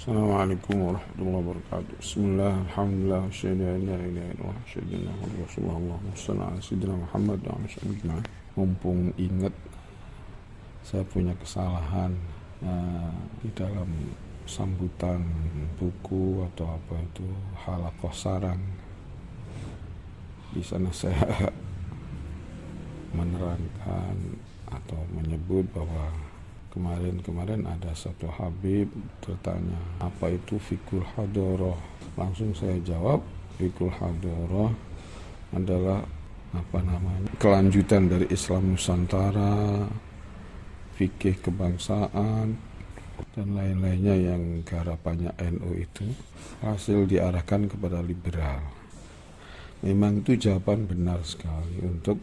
Assalamualaikum warahmatullahi wabarakatuh. Bismillah, alhamdulillah, syahadu an la ilaha illallah, syahadu anna Muhammadan rasulullah, Allahumma shalli ala sayyidina Muhammad wa ala alihi. Mumpung ingat saya punya kesalahan di dalam sambutan buku atau apa itu halaqah sarang. Di sana saya menerangkan atau menyebut bahwa kemarin ada satu Habib bertanya apa itu fikul hadoroh. Langsung saya jawab, fikul hadoroh adalah kelanjutan dari Islam Nusantara, fikih kebangsaan dan lain-lainnya yang garapannya NU itu hasil diarahkan kepada liberal. Memang itu jawaban benar sekali untuk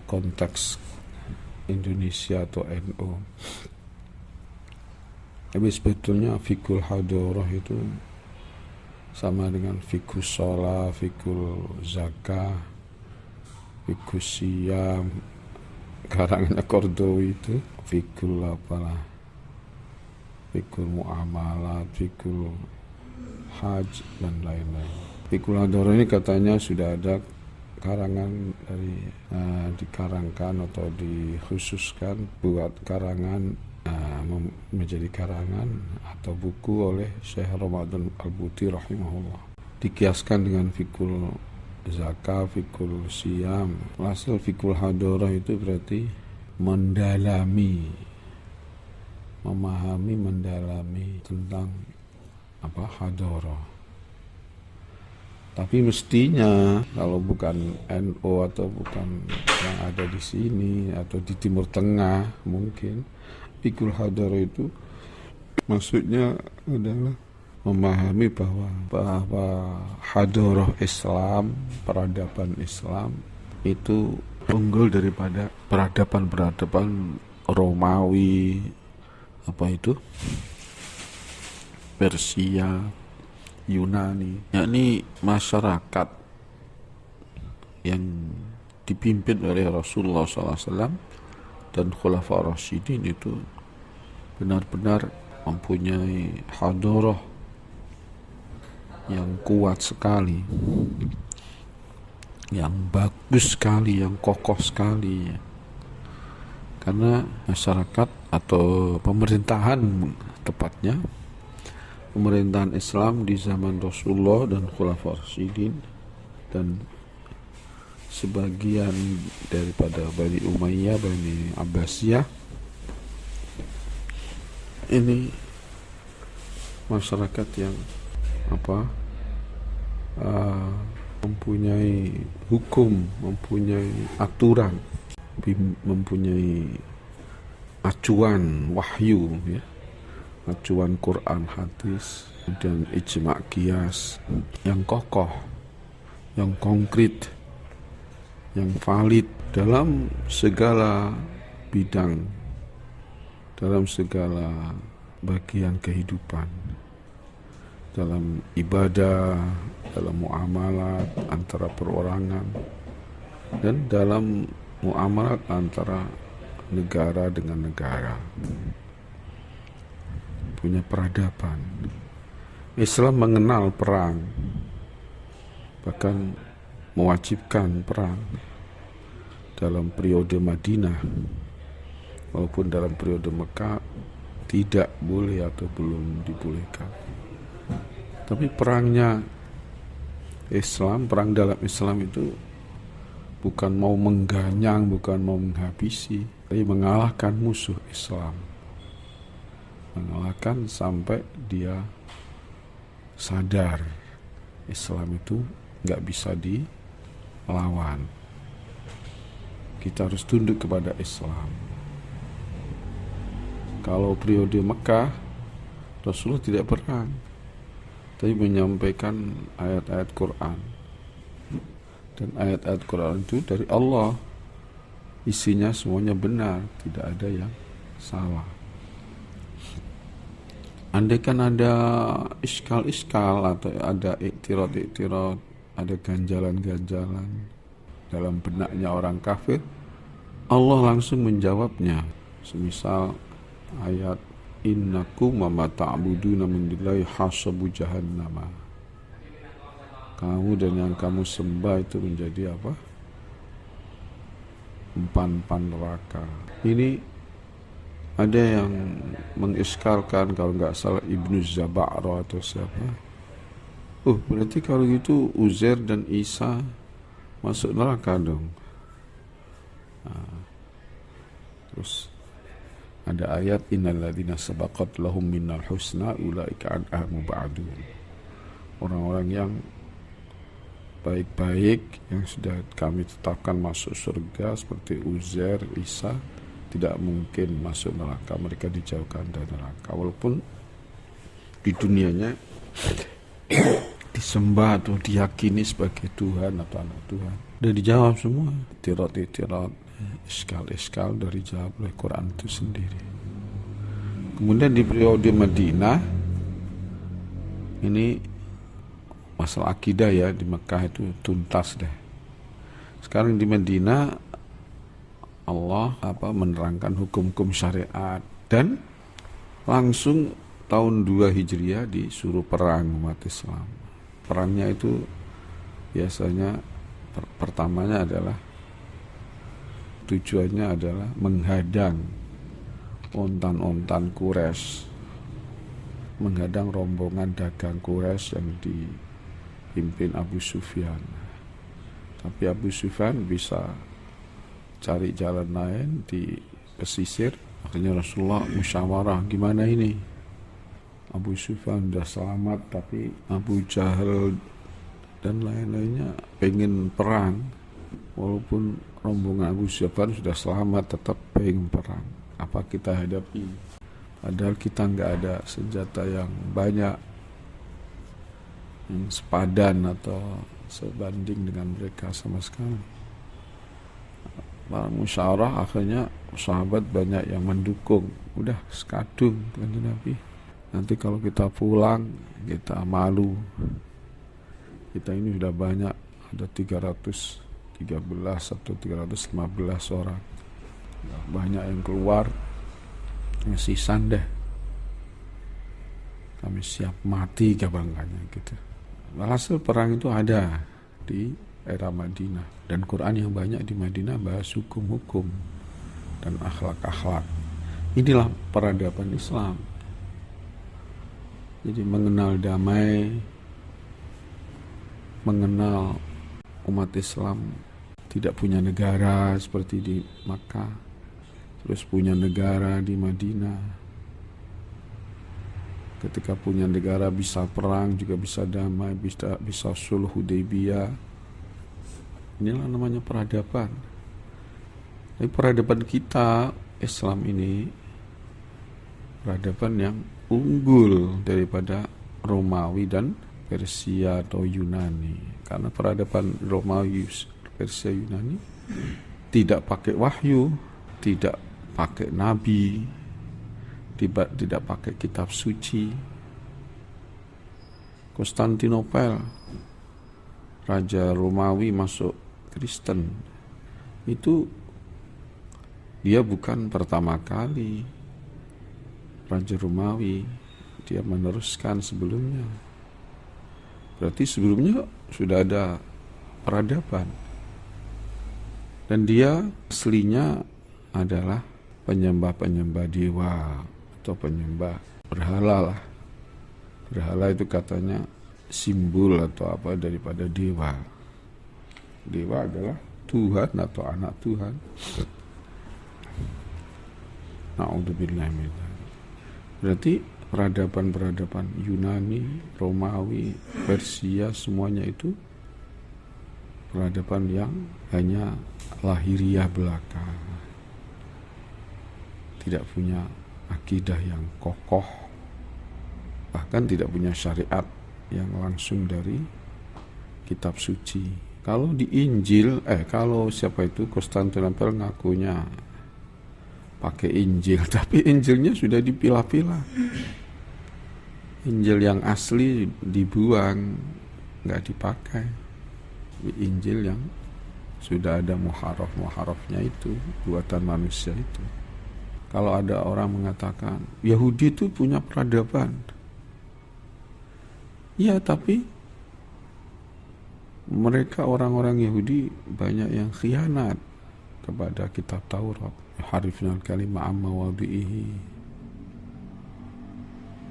konteks Indonesia atau NU. Tapi sebetulnya fikul hadoroh itu sama dengan fikul sholat, fikul zakah, fikul siyam, karangannya Kordowi itu, fikul fikul muamalat, fikul haj dan lain-lain. Fikul hadoroh ini katanya sudah ada karangan dari dikarangkan atau dikhususkan buat karangan menjadi karangan atau buku oleh Syekh Ramadan Al-Buti rahimahullah. Dikiaskan dengan fikul zakah, fikul siyam. Hasil fikul hadoroh itu berarti mendalami, memahami, mendalami tentang hadoroh. Tapi mestinya kalau bukan NU atau bukan yang ada di sini atau di Timur Tengah mungkin fikul hadoroh itu maksudnya adalah memahami bahwa hadoroh Islam, peradaban Islam itu unggul daripada peradaban Romawi, Persia, Yunani, yakni masyarakat yang dipimpin oleh Rasulullah SAW dan Khulafa Rasyidin itu benar-benar mempunyai hadoroh yang kuat sekali, yang bagus sekali, yang kokoh sekali. Karena masyarakat atau pemerintahan tepatnya pemerintahan Islam di zaman Rasulullah dan Khulafa Rasyidin dan sebagian daripada Bani Umayyah, Bani Abbasiyah, ini masyarakat yang mempunyai hukum, mempunyai aturan, mempunyai acuan wahyu, acuan Quran, hadis, dan ijma' qiyas yang kokoh, yang konkret, yang valid dalam segala bidang, dalam segala bagian kehidupan, dalam ibadah, dalam muamalat antara perorangan, dan dalam muamalat antara negara dengan negara. Punya peradaban. Islam mengenal perang, bahkan mewajibkan perang dalam periode Madinah, walaupun dalam periode Mekah tidak boleh atau belum dibolehkan. Tapi perangnya Islam, perang dalam Islam itu bukan mau mengganyang, bukan mau menghabisi, tapi mengalahkan musuh Islam. Mengalahkan sampai dia sadar Islam itu nggak bisa dilawan. Kita harus tunduk kepada Islam. Kalau periode Mekah, Rasulullah tidak perang, tapi menyampaikan ayat-ayat Quran. Dan ayat-ayat Quran itu dari Allah, isinya semuanya benar, tidak ada yang salah. Andaikan ada iskal-iskal atau ada iktirad, ada ganjalan-ganjalan dalam benaknya orang kafir, Allah langsung menjawabnya. Semisal ayat innakum ma ta'buduna min dunillahi hasabu jahannama. Kamu dan yang kamu sembah itu menjadi apa? Empan-empan neraka. Ini ada yang mengiskalkan, kalau nggak salah Ibnu Zaba'ra atau siapa. Berarti kalau gitu Uzair dan Isa masuk neraka dong. Terus ada ayat innalladzina sabaqat lahum minnal husna ulaika anha mubadun. Orang-orang yang baik-baik yang sudah kami tetapkan masuk surga seperti Uzair, Isa, tidak mungkin masuk neraka. Mereka dijauhkan dari neraka walaupun di dunianya disembah atau diyakini sebagai Tuhan atau anak Tuhan. Udah dijawab semua. Itirat, iskal dari jawab oleh Quran itu sendiri. Kemudian di periode Madinah ini masalah akidah ya, di Mekah itu tuntas deh. Sekarang di Madinah Allah menerangkan hukum-hukum syariat dan langsung tahun 2 Hijriah disuruh perang umat Islam. Perangnya itu biasanya pertamanya adalah tujuannya adalah menghadang ontan-ontan Quraisy, menghadang rombongan dagang Quraisy yang dipimpin Abu Sufyan. Tapi Abu Sufyan bisa cari jalan lain di pesisir. Akhirnya Rasulullah musyawarah, gimana ini? Abu Sufyan sudah selamat, tapi Abu Jahal dan lain-lainnya pengen perang. Walaupun rombongan Abu Sufyan sudah selamat, tetap pengen perang. Apa kita hadapi? Padahal kita nggak ada senjata yang banyak, yang sepadan atau sebanding dengan mereka sama sekali. Para musyawarah, akhirnya sahabat banyak yang mendukung. Udah sekadung kan Nabi. Nanti kalau kita pulang kita malu. Kita ini sudah banyak, ada 313 atau 315 orang. Banyak yang keluar, yang sisa deh. Kami siap mati kabarnya gitu. Hasil perang itu ada di era Madinah, dan Quran yang banyak di Madinah bahas hukum-hukum dan akhlak-akhlak. Inilah peradaban Islam. Jadi mengenal damai, mengenal umat Islam tidak punya negara seperti di Makkah, terus punya negara di Madinah. Ketika punya negara bisa perang, juga bisa damai, bisa sulh Hudaybiyah. Inilah namanya peradaban. Tapi peradaban kita Islam ini peradaban yang unggul daripada Romawi dan Persia atau Yunani. Karena peradaban Romawi, Persia, Yunani tidak pakai wahyu, tidak pakai nabi, tidak pakai kitab suci. Konstantinopel, Raja Romawi masuk Kristen, itu dia bukan pertama kali Raja Romawi, dia meneruskan sebelumnya. Berarti sebelumnya sudah ada peradaban. Dan dia aslinya adalah penyembah-penyembah dewa atau penyembah berhala lah. Berhala itu katanya simbol atau apa daripada dewa. Dewa adalah Tuhan atau anak Tuhan. Na'udzubillah min dzalik. Berarti peradaban-peradaban Yunani, Romawi, Persia, semuanya itu peradaban yang hanya lahiriah belaka, tidak punya akidah yang kokoh, bahkan tidak punya syariat yang langsung dari kitab suci. Kalau di Injil, kalau siapa itu Konstantinopel ngakunya pakai Injil, tapi Injilnya sudah dipilah-pilah. Injil yang asli dibuang, nggak dipakai. Injil yang sudah ada muharraf-muharrafnya itu, buatan manusia itu. Kalau ada orang mengatakan Yahudi itu punya peradaban, ya, tapi mereka orang-orang Yahudi banyak yang khianat kepada kitab Taurat. Harifnal kalimah amma wadi'ihi.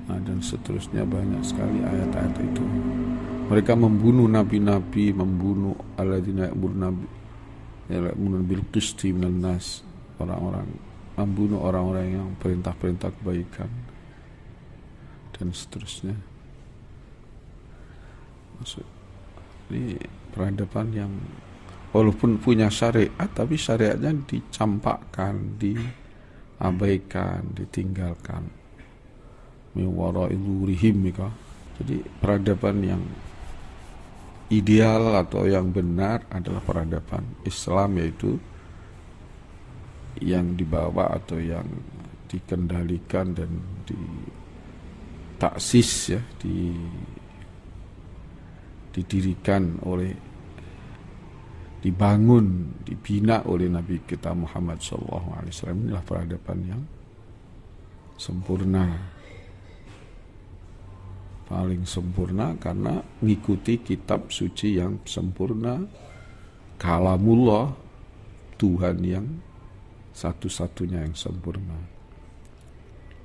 Nah, dan seterusnya, banyak sekali ayat-ayat itu. Mereka membunuh nabi-nabi, membunuh alladzina ya'muruna bil qisti minan nas, orang-orang, membunuh orang-orang yang perintah-perintah kebaikan, dan seterusnya. Maksud ini peradaban yang walaupun punya syariat, tapi syariatnya dicampakkan, diabaikan, ditinggalkan. Min wara'i dzurihim. Jadi peradaban yang ideal atau yang benar adalah peradaban Islam, yaitu yang dibawa atau yang dikendalikan dan ditaksis, ya, didirikan oleh, dibangun, dibina oleh Nabi kita Muhammad SAW. Inilah peradaban yang sempurna, paling sempurna, karena mengikuti kitab suci yang sempurna, kalamullah, Tuhan yang satu-satunya yang sempurna.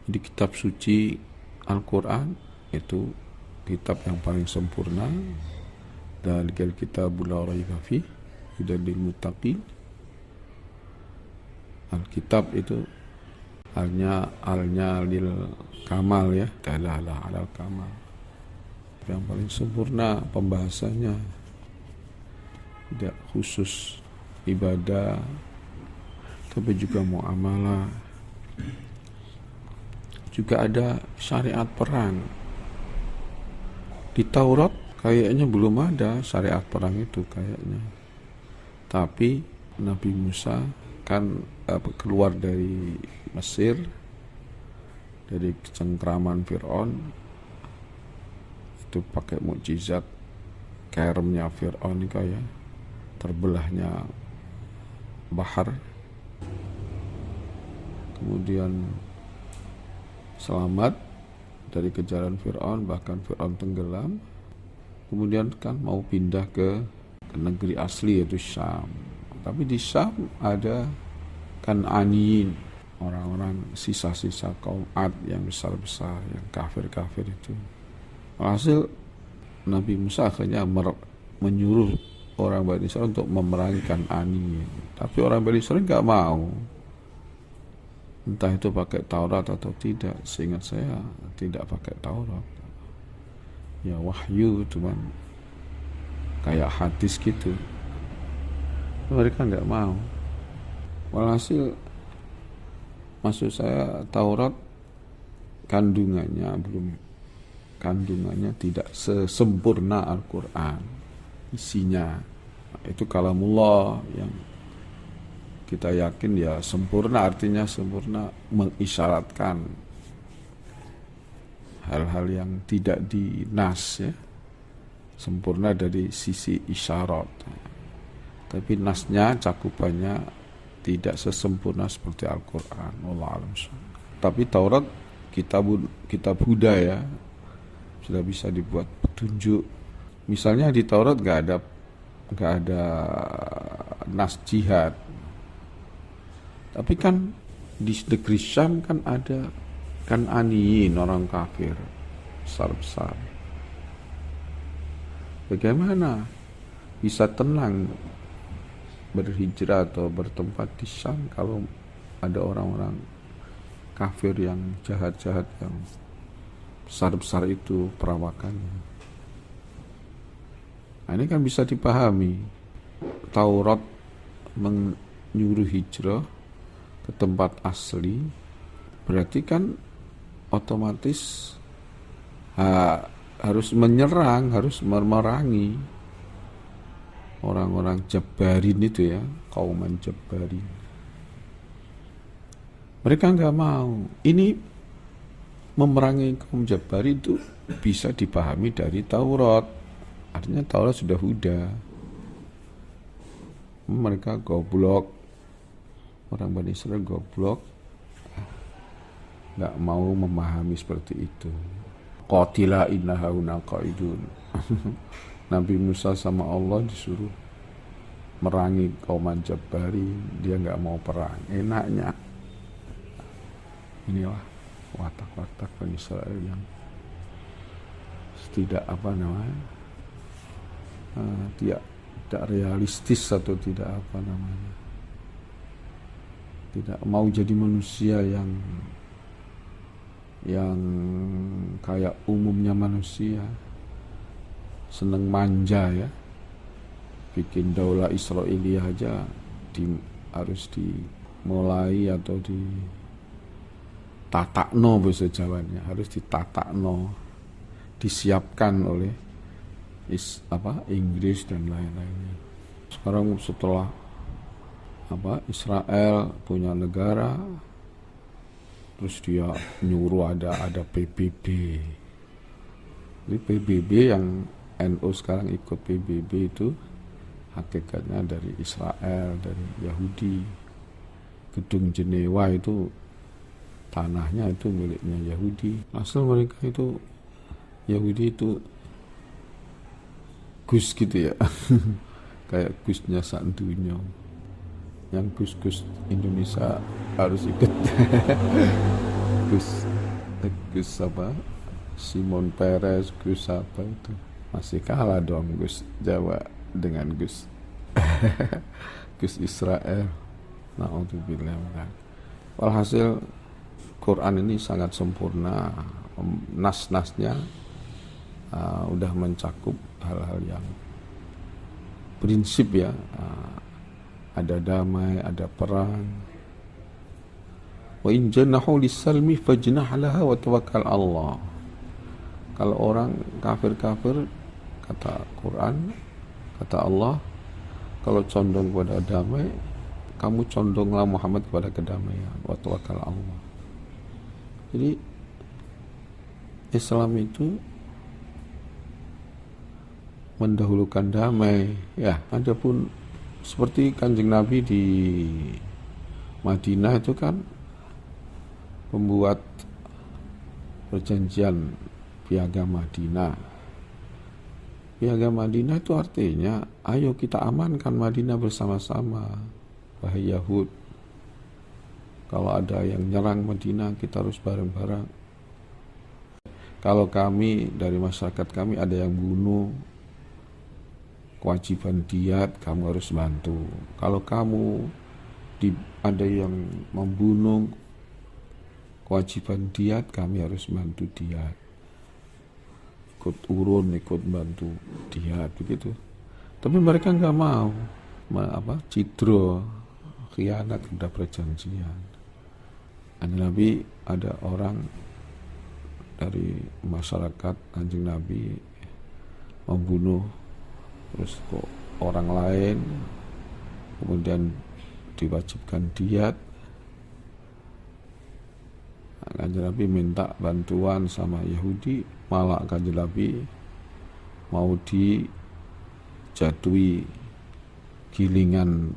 Jadi kitab suci Al-Quran itu kitab yang paling sempurna. Dalikal kitabul la raiba fihi hudan lil muttaqin. Alkitab itu alnya lil kamal, ya, dalala alal kamal, yang paling sempurna pembahasannya, tidak khusus ibadah tapi juga muamalah. Juga ada syariat perang. Di Taurat kayaknya belum ada syariat perang itu kayaknya. Tapi Nabi Musa kan keluar dari Mesir, dari cengkraman Fir'aun, itu pakai mukjizat keremnya Fir'aun itu, ya, terbelahnya bahar, kemudian selamat dari kejaran Fir'aun, bahkan Fir'aun tenggelam. Kemudian kan mau pindah ke negeri asli, yaitu Syam. Tapi di Syam ada Kan'aniyin, orang-orang sisa-sisa kaum Ad yang besar-besar, yang kafir-kafir itu. Alhasil Nabi Musa akhirnya menyuruh orang Bani Israil untuk memerangi Kan'aniyin. Tapi orang Bani Israil nggak mau. Entah itu pakai Taurat atau tidak. Seingat saya tidak pakai Taurat. Ya, wahyu, cuman kayak hadis gitu. Mereka nggak mau. Walhasil, maksud saya, Taurat kandungannya tidak sesempurna Al-Quran isinya. Itu kalamullah yang kita yakin, ya, sempurna, artinya sempurna mengisyaratkan hal-hal yang tidak dinas, ya, sempurna dari sisi isyarat. Tapi nasnya, cakupannya tidak sesempurna seperti Al-Quran. Wallahu a'lam. Tapi Taurat kitab Huda, ya, sudah bisa dibuat petunjuk. Misalnya di Taurat nggak ada nas jihad. Tapi kan di negeri Syam kan ada Kan'aniyin, orang kafir besar-besar. Bagaimana bisa tenang berhijrah atau bertempat di Syam kalau ada orang-orang kafir yang jahat-jahat, yang besar-besar itu perawakannya? Nah, ini kan bisa dipahami. Taurat menyuruh hijrah ke tempat asli, berarti kan otomatis harus menyerang, harus memerangi orang-orang Jabbarin itu, ya, kauman Jabbarin. Mereka nggak mau. Ini memerangi kaum Jabbarin itu bisa dipahami dari Taurat. Artinya Taurat sudah Huda. Mereka goblok, orang Bani Israil goblok, nggak mau memahami seperti itu. Qatila inna hauna qaidun. Nabi Musa sama Allah disuruh merangi kaum Jabbari, dia nggak mau perang. Enaknya inilah watak-watak Bani Israel yang tidak tidak realistis atau tidak tidak mau jadi manusia yang kayak umumnya manusia, seneng manja ya, bikin daulah Israiliyah aja harus dimulai atau ditatakno bahasa Jawanya, harus ditatakno, disiapkan oleh Inggris dan lain-lainnya. Sekarang setelah Israel punya negara, terus dia nyuruh ada PBB. Jadi PBB yang NU sekarang ikut PBB itu hakikatnya dari Israel, dari Yahudi. Gedung Jenewa itu tanahnya itu miliknya Yahudi. Asal mereka itu Yahudi itu Gus gitu ya. Kayak Gusnya Sandunya. Yang Gus-Gus Indonesia harus ikut. Gus Simon Peres, Gus apa itu, masih kalah dong Gus Jawa dengan Gus Gus Israel. Na'udzubillah. Walhasil Quran ini sangat sempurna, nas-nasnya udah mencakup hal-hal yang prinsip ya. Ada damai, ada perang. Wa in janahu lis-salmi fajnah laha wa tawakkal Allah. Kalau orang kafir-kafir, kata Quran, kata Allah, kalau condong kepada damai, kamu condonglah Muhammad kepada kedamaian, wa tawakkal Allah. Jadi Islam itu mendahulukan damai ya. Adapun seperti Kanjeng Nabi di Madinah itu kan membuat perjanjian Piagam Madinah. Piagam Madinah itu artinya ayo kita amankan Madinah bersama-sama. Wahai Yahud, kalau ada yang nyerang Madinah kita harus bareng-bareng. Kalau kami dari masyarakat kami ada yang bunuh, kewajiban diat kamu harus bantu. Kalau kamu ada yang membunuh, kewajiban diat kami harus bantu diat. Ikut urun, ikut bantu diat begitu. Tapi mereka nggak mau cidro, khianat kepada perjanjian. Nabi ada orang dari masyarakat Kanjeng Nabi membunuh terus kok orang lain, kemudian diwajibkan diat. Kanjeng Nabi minta bantuan sama Yahudi, malah Kanjeng Nabi mau dijatuhi gilingan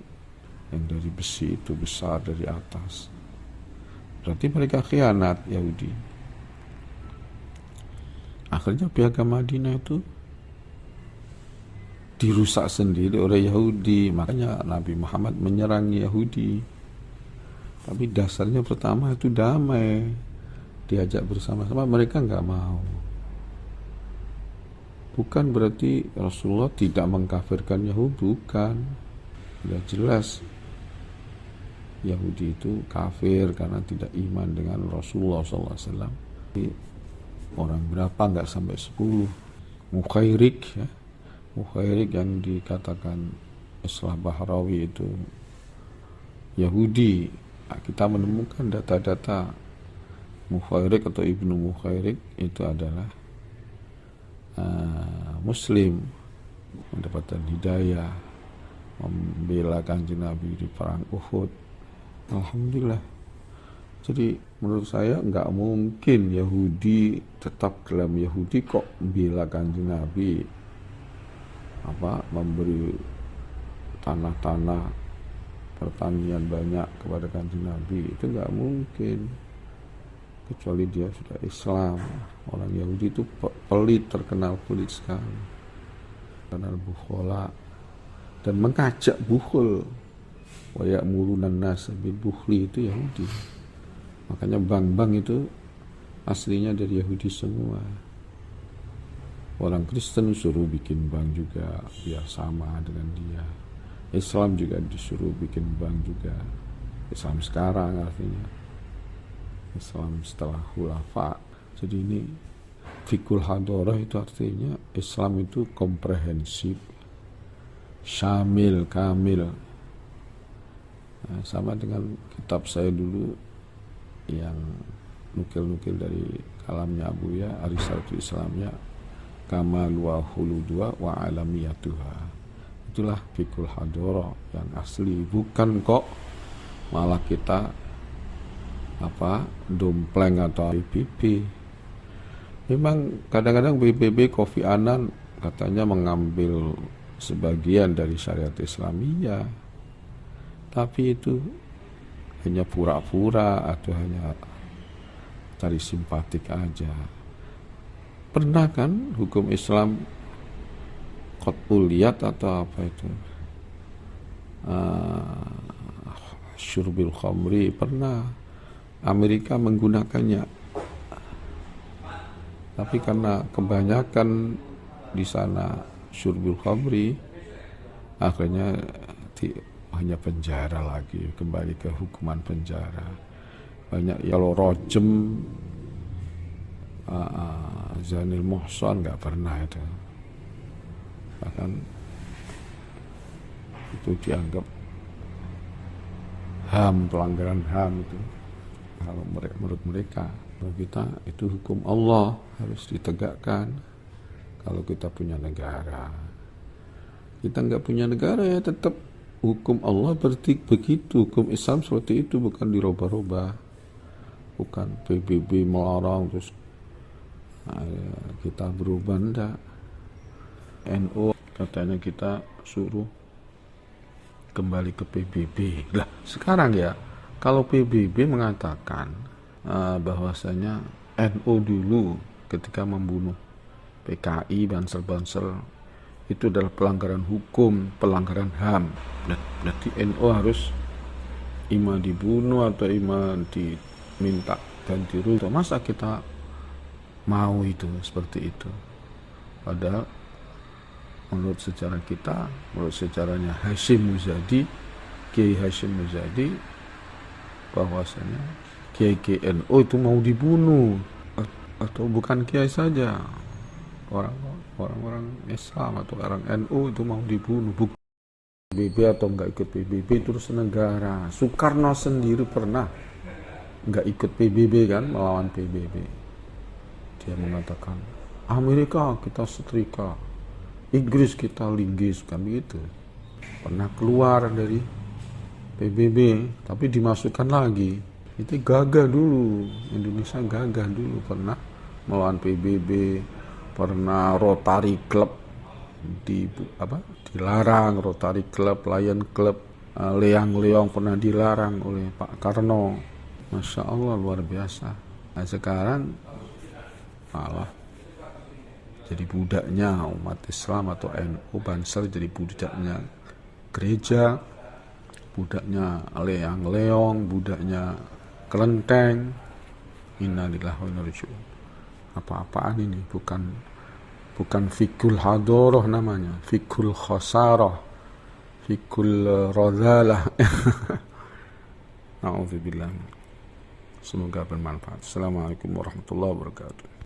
yang dari besi itu besar dari atas. Berarti mereka khianat Yahudi. Akhirnya Piagam Madinah itu dirusak sendiri oleh Yahudi. Makanya Nabi Muhammad menyerang Yahudi. Tapi dasarnya pertama itu damai, diajak bersama-sama, mereka nggak mau. Bukan berarti Rasulullah tidak mengkafirkan Yahudi, bukan. Sudah jelas Yahudi itu kafir karena tidak iman dengan Rasulullah SAW. Orang berapa, nggak sampai 10. Mukhairik ya. Mukhairik yang dikatakan Islah Bahrawi itu Yahudi. Kita menemukan data-data Mukhairik atau Ibnu Mukhairik itu adalah Muslim, mendapatkan hidayah, membela Kanjeng Nabi di perang Uhud. Alhamdulillah. Jadi menurut saya nggak mungkin Yahudi tetap dalam Yahudi kok bela Kanjeng Nabi, memberi tanah-tanah pertanian banyak kepada Kanjeng Nabi, itu nggak mungkin. kecuali dia sudah Islam. Orang Yahudi itu pelit, terkenal pelit sekali, terkenal bukhola, dan mengajak bukhul. Wa ya'muruna an-nasa bil bukhli, itu Yahudi. Makanya bank-bank itu aslinya dari Yahudi semua. Orang Kristen suruh bikin bank juga biar sama dengan dia. Islam juga disuruh bikin bank juga. Islam sekarang artinya Islam setelah khulafa. Jadi ini fikul hadorah itu artinya Islam itu komprehensif, syamil, kamil. Nah, sama dengan kitab saya dulu yang nukil-nukil dari kalamnya Abuya, Arisalatul Islamnya, Kamal wa Huludwa wa Alamiyatuha. Itulah fikul hadorah yang asli, bukan kok malah kita dompleng atau PBB. Memang kadang-kadang PBB Kofi Annan katanya mengambil sebagian dari syariat Islamiyah, tapi itu hanya pura-pura atau hanya cari simpatik aja. Pernah kan hukum Islam qat'uliyat atau apa itu, syurbil khamri, pernah Amerika menggunakannya, tapi karena kebanyakan di sana syurbil khamri, akhirnya hanya penjara lagi, kembali ke hukuman penjara. Banyak kalau rojem, zanil muhsan nggak pernah itu, bahkan itu dianggap HAM, pelanggaran HAM itu. Kalau menurut mereka, kalau kita itu hukum Allah harus ditegakkan. Kalau kita punya negara, kita nggak punya negara ya tetap hukum Allah begitu, hukum Islam seperti itu, bukan dirubah-rubah, bukan PBB melarang terus kita berubah, enggak. NU katanya kita suruh kembali ke PBB. Lah sekarang ya, kalau PBB mengatakan bahwasanya NU dulu ketika membunuh PKI, Bansel-Bansel, itu adalah pelanggaran hukum, pelanggaran HAM. Berarti NU harus ima dibunuh atau ima diminta ganti rugi. Masa kita mau itu seperti itu? Padahal menurut sejarah kita, menurut sejarahnya Hashim Muzadi, Kiai Hashim Muzadi, bahwasanya Kiai NU itu mau dibunuh, atau bukan Kiai saja, orang-orang Islam atau orang NU itu mau dibunuh. PBB atau enggak ikut PBB terus negara. Soekarno sendiri pernah enggak ikut PBB kan, melawan PBB. Dia mengatakan Amerika kita setrika, Inggris kita linggis, kan begitu. Pernah keluar dari PBB tapi dimasukkan lagi. Itu gagah dulu, Indonesia gagah dulu, pernah melawan PBB, pernah Rotary Club dilarang, Rotary Club, Lion Club, Leang-leong pernah dilarang oleh Pak Karno. Masya Allah, luar biasa. Nah sekarang malah jadi budaknya umat Islam atau NU, Bansel jadi budaknya gereja, budaknya leang-leong, budaknya kelenteng. Innalillahi wa inna ilaihi raji'un. Apa-apaan ini? Bukan fikul hadoroh namanya, fikul khosarah, fikul radhalah. Na'udzubillah. Semoga bermanfaat. Assalamualaikum warahmatullahi wabarakatuh.